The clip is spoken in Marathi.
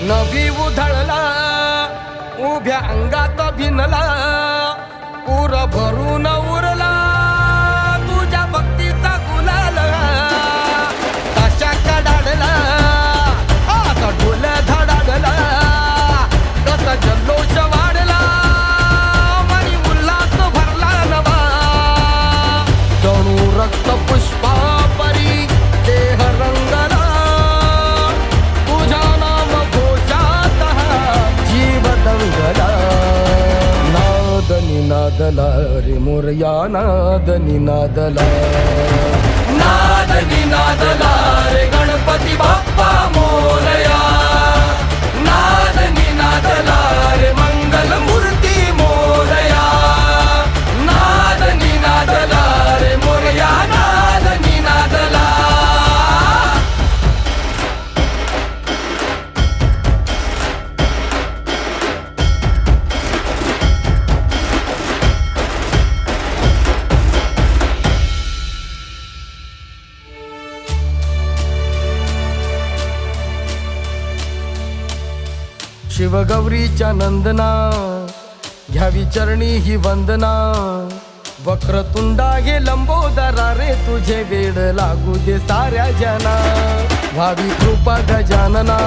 नवी उधळला उभ्या अंगात भिनला पूर भरून उरला तुझ्या भक्तीचा गुलाल तशा कडाडला असा ढोल धडाडला कसा जल्लोष वाढला मनी उल्हास भरला नवा जणू रक्त पुष्पा परी देह रंगला तुझ्या नाम घोषात जीव दंगला नाद निनादला रे मोरया नाद निनादला नाद निनादला रे गणपती बाप्पा मोरया नाद निनादला रे मंगल मूर्ती मोरया नाद निनादला रे मोरया नाद निनादला शिवगौरीच्या नंदना घ्यावी चरणी ही वंदना वक्रतुंडा हे लंबोदरा रे तुझे वेड लागू दे साऱ्या जना व्हावी कृपा गजानना